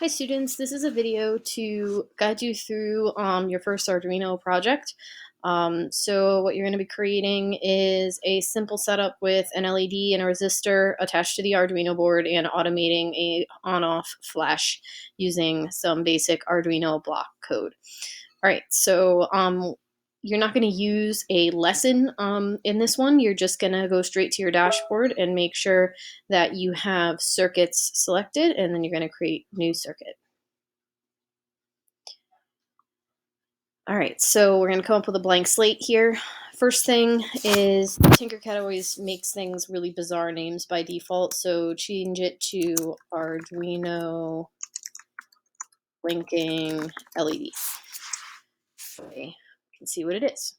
Hi students, this is a video to guide you through your first Arduino project. So what you're going to be creating is a simple setup with an LED and a resistor attached to the Arduino board and automating a on-off flash using some basic Arduino block code. All right, so you're not going to use a lesson in this one. You're just going to go straight to your dashboard and make sure that you have circuits selected, and then you're going to create new circuit. All right, so we're going to come up with a blank slate here. First thing is Tinkercad always makes things really bizarre names by default, so change it to Arduino Blinking LED. Okay, you can see what it is.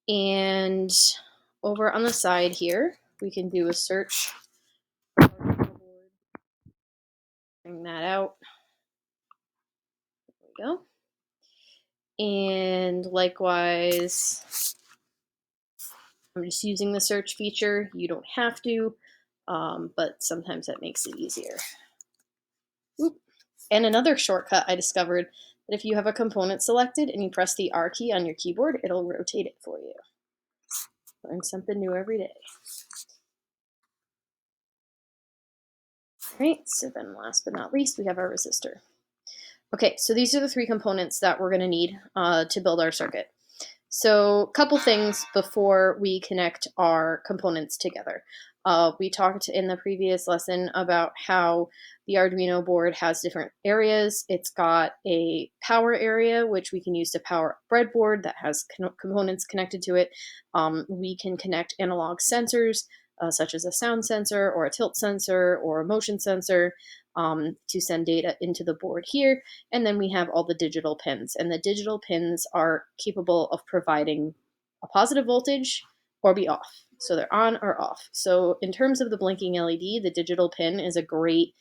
And over on the side here, we can do a search. Bring that out. There we go. And likewise, I'm just using the search feature. You don't have to, but sometimes that makes it easier. Oop. And another shortcut I discovered, that if you have a component selected and you press the R key on your keyboard, it'll rotate it for you. Learn something new every day. All right, so then last but not least, we have our resistor. Okay, so these are the three components that we're going to need to build our circuit. So a couple things before we connect our components together. We talked in the previous lesson about how the Arduino board has different areas. It's got a power area, which we can use to power a breadboard that has components connected to it. We can connect analog sensors, such as a sound sensor or a tilt sensor or a motion sensor, to send data into the board here. And then we have all the digital pins, and the digital pins are capable of providing a positive voltage or be off. So they're on or off. So in terms of the blinking LED, the digital pin is a great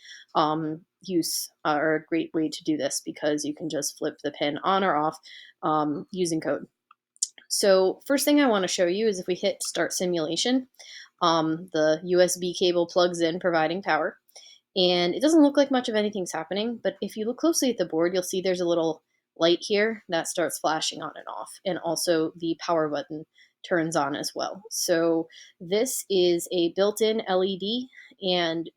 use or a great way to do this, because you can just flip the pin on or off using code. So first thing I want to show you is if we hit start simulation, the USB cable plugs in, providing power. And it doesn't look like much of anything's happening, but if you look closely at the board, you'll see there's a little light here that starts flashing on and off, and also the power button turns on as well. So this is a built-in LED, and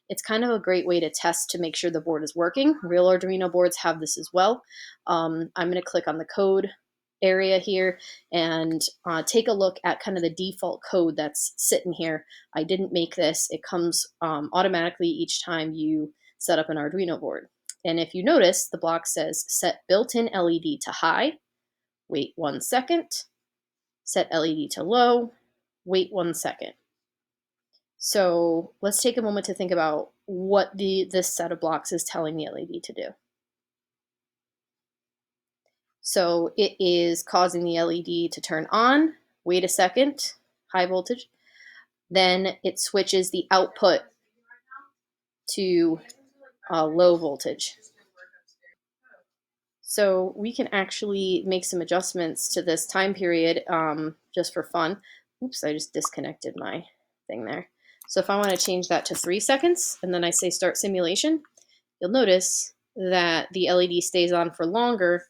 it's kind of a great way to test to make sure the board is working. Real Arduino boards have this as well. I'm going to click on the code area here and take a look at kind of the default code that's sitting here. I didn't make this. It comes automatically each time you set up an Arduino board. And if you notice, the block says set built-in LED to high, wait 1 second, set LED to low, wait 1 second. So let's take a moment to think about what this set of blocks is telling the LED to do. So it is causing the LED to turn on, wait a second, high voltage. Then it switches the output to low voltage. So we can actually make some adjustments to this time period just for fun. Oops, I just disconnected my thing there. So if I want to change that to 3 seconds and then I say start simulation, you'll notice that the LED stays on for longer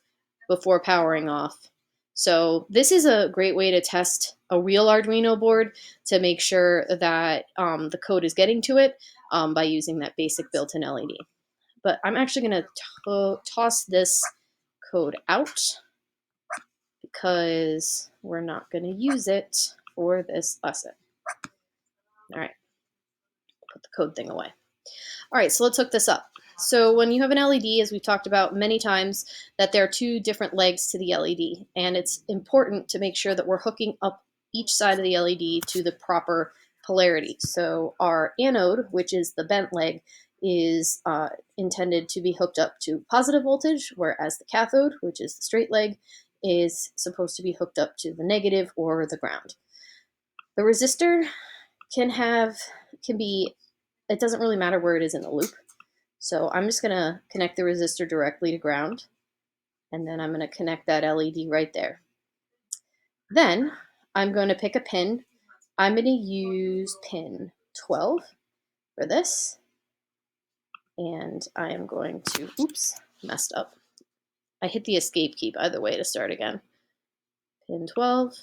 before powering off. So this is a great way to test a real Arduino board to make sure that the code is getting to it by using that basic built-in LED. But I'm actually going to toss this code out because we're not going to use it for this lesson. All right, put the code thing away. All right, so let's hook this up. So when you have an LED, as we've talked about many times, that there are two different legs to the LED, and it's important to make sure that we're hooking up each side of the LED to the proper polarity. So our anode, which is the bent leg, is intended to be hooked up to positive voltage, whereas the cathode, which is the straight leg, is supposed to be hooked up to the negative or the ground. The resistor can be, it doesn't really matter where it is in the loop. So I'm just going to connect the resistor directly to ground, and then I'm going to connect that LED right there. Then I'm going to pick a pin. I'm going to use pin 12 for this. And I am going to, oops, messed up. I hit the escape key, by the way, to start again. Pin 12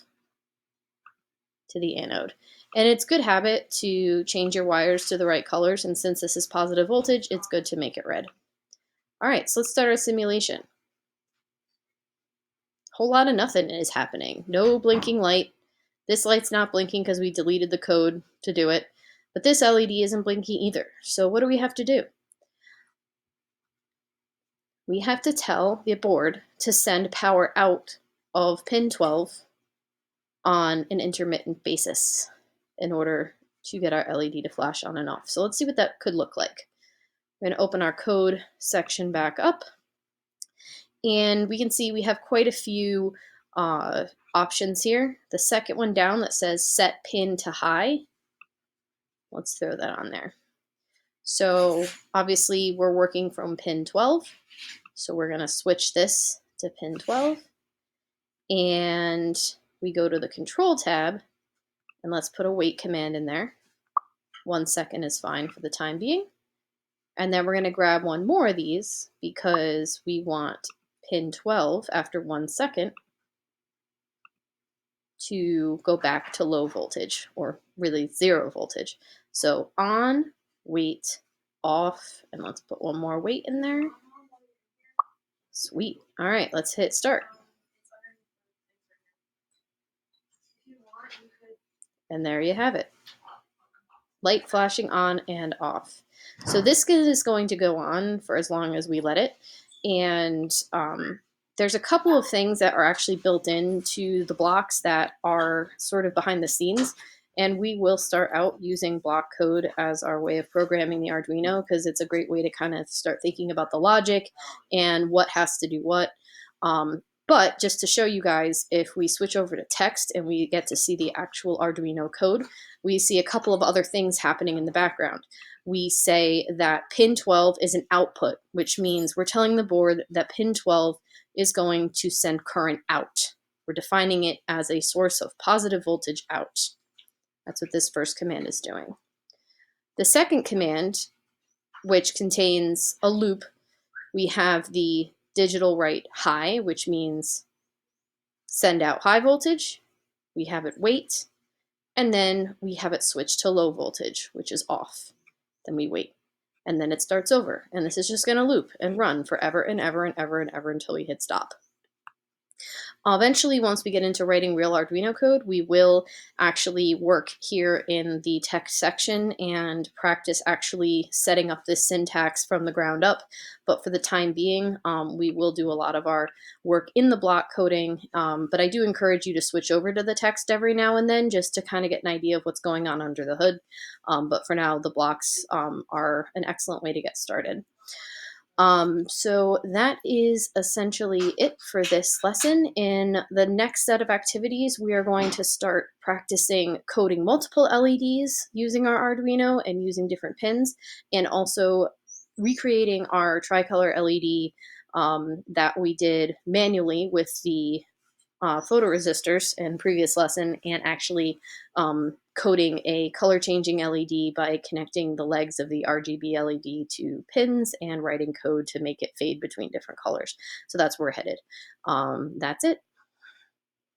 to the anode. And it's good habit to change your wires to the right colors, and since this is positive voltage, it's good to make it red. All right, so let's start our simulation. Whole lot of nothing is happening. No blinking light. This light's not blinking because we deleted the code to do it, but this LED isn't blinking either. So what do we have to do? We have to tell the board to send power out of pin 12 on an intermittent basis in order to get our LED to flash on and off. So let's see what that could look like. We're going to open our code section back up, and we can see we have quite a few options here. The second one down that says set pin to high, let's throw that on there. So obviously we're working from pin 12, so we're going to switch this to pin 12, and we go to the control tab, and let's put a wait command in there. 1 second is fine for the time being. And then we're going to grab one more of these because we want pin 12 after 1 second to go back to low voltage, or really 0 voltage. So on, wait, off, and let's put one more wait in there. Sweet. All right, let's hit start. And there you have it. Light flashing on and off. So this is going to go on for as long as we let it. And there's a couple of things that are actually built into the blocks that are sort of behind the scenes. And we will start out using block code as our way of programming the Arduino, because it's a great way to kind of start thinking about the logic and what has to do what. But just to show you guys, if we switch over to text and we get to see the actual Arduino code, we see a couple of other things happening in the background. We say that pin 12 is an output, which means we're telling the board that pin 12 is going to send current out. We're defining it as a source of positive voltage out. That's what this first command is doing. The second command, which contains a loop, we have the digital write high, which means send out high voltage. We have it wait, and then we have it switch to low voltage, which is off. Then we wait, and then it starts over. And this is just going to loop and run forever and ever and ever and ever until we hit stop. Eventually, once we get into writing real Arduino code, we will actually work here in the text section and practice actually setting up this syntax from the ground up. But for the time being, we will do a lot of our work in the block coding. But I do encourage you to switch over to the text every now and then just to kind of get an idea of what's going on under the hood. But for now, the blocks are an excellent way to get started. So that is essentially it for this lesson. In the next set of activities, we are going to start practicing coding multiple LEDs using our Arduino and using different pins, and also recreating our tricolor LED that we did manually with the photoresistors in previous lesson, and actually coding a color changing LED by connecting the legs of the RGB LED to pins and writing code to make it fade between different colors. So that's where we're headed. That's it.